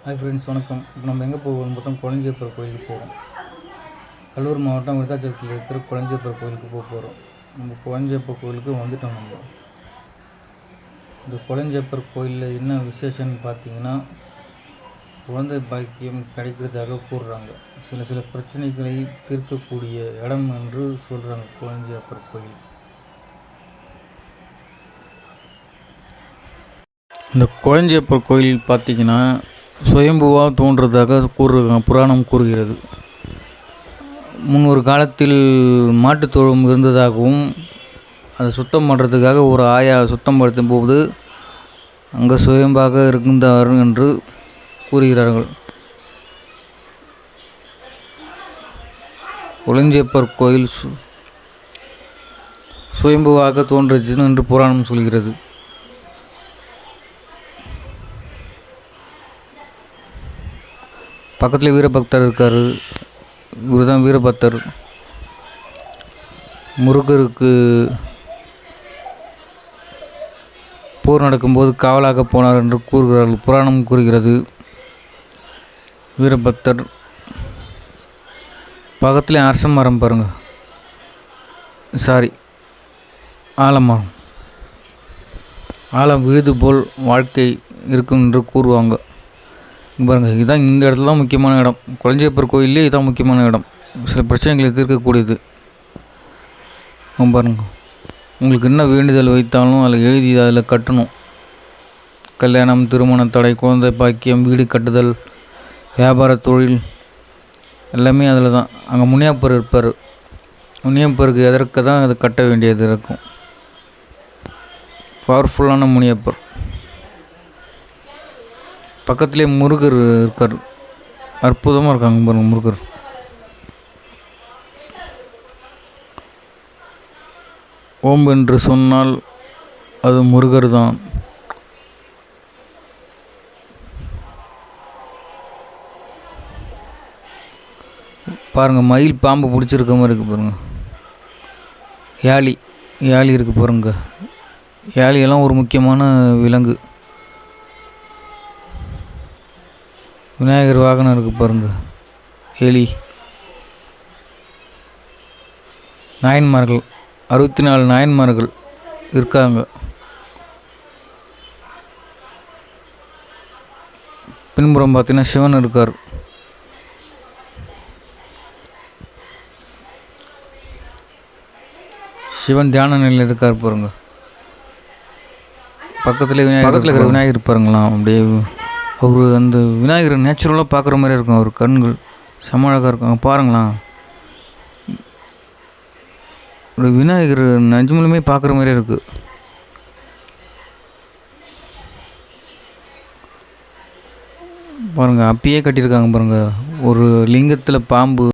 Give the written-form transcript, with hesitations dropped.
Hi friends, வணக்கம். இப்போ நம்ம எங்கே போகிறோம் பார்த்தோம், கொளஞ்சியப்பர் கோயிலுக்கு போகிறோம். கடலூர் மாவட்டம் விருத்தாச்சலத்தில் இருக்கிற கொளஞ்சியப்பர் கோயிலுக்கு போகிறோம். நம்ம கொளஞ்சியப்பர் கோயிலுக்கு வந்துட்டோம். நம்ம இந்த கொளஞ்சியப்பர் கோயிலில் என்ன விசேஷம்னு பார்த்தீங்கன்னா, குழந்தை பாக்கியம் கிடைக்கிறதாக கூறுறாங்க. சில பிரச்சனைகளை தீர்க்கக்கூடிய இடம் என்று சொல்கிறாங்க கொளஞ்சியப்பர் கோயில். இந்த கொளஞ்சியப்பர் கோயில் பார்த்திங்கன்னா சுயம்புவாக தோன்றதாக புராணம் கூறுகிறது. முன்னொரு காலத்தில் மாட்டுத்தொழுவம் இருந்ததாகவும் அதை சுத்தம் பண்ணுறதுக்காக ஒரு ஆயா சுத்தம் படுத்தும் போது அங்கே சுயம்பாக இருந்தார் என்று கூறுகிறார்கள். கொளஞ்சியப்பர் கோயில் சுயம்புவாக தோன்றுச்சு என்று புராணம் சொல்கிறது. பக்கத்தில் வீரபக்தர் இருக்கார். இவர் தான் வீரபக்தர். முருகருக்கு போர் நடக்கும்போது காவலாக போனார் என்று கூறுகிறார்கள். புராணம் கூறுகிறது. வீரபக்தர் பக்கத்தில் அரச மரம் பாருங்கள், ஆலமரம். ஆலம் விழுது போல் வாழ்க்கை இருக்கும் என்று கூறுவாங்க. பாருங்கள், இதுதான் இந்த இடத்துல தான் முக்கியமான இடம். கொளஞ்சியப்பர் கோயிலே இதுதான் முக்கியமான இடம். சில பிரச்சனைகளை தீர்க்கக்கூடியது. பாருங்க, உங்களுக்கு என்ன வேண்டுதல் வைத்தாலும் அதில் எழுதி அதில் கட்டணும். கல்யாணம், திருமண தடை, குழந்தை பாக்கியம், வீடு கட்டுதல், வியாபார தொழில் எல்லாமே அதில் தான். அங்கே முனியப்பர் இருப்பார். முனியப்பருக்கு எதற்கு தான் அது கட்ட வேண்டியது இருக்கும். பவர்ஃபுல்லான முனியப்பர். பக்கத்திலே முருகர் இருக்கார். அற்புதமாக இருக்காங்க பாருங்கள் முருகர். ஓம் என்று சொன்னால் அது முருகர் தான். பாருங்கள், மயில் பாம்பு பிடிச்சிருக்க மாதிரி இருக்குது பாருங்கள். யாழி இருக்குது பாருங்க. யாழியெல்லாம் ஒரு முக்கியமான விலங்கு. விநாயகர் வாகனம் இருக்குது பாருங்கள். எலி. நாயன்மார்கள் 64 நாயன்மார்கள் இருக்காங்க. பின்புறம் பார்த்தீங்கன்னா சிவன் இருக்கார். சிவன் தியான நிலையில் இருக்கார் பாருங்க. பக்கத்தில் இருக்கிற விநாயகர் பாருங்களாம். அப்படியே அவர் அந்த விநாயகர் நேச்சுரலாக பார்க்குற மாதிரி இருக்கும். அவர் கண்கள் செம அழகாக இருக்காங்க பாருங்களாம். ஒரு விநாயகர் நிஜமுலுமே பார்க்குற மாதிரியே இருக்குது. பாருங்கள், அப்பயே கட்டியிருக்காங்க பாருங்கள். ஒரு லிங்கத்தில் பாம்பு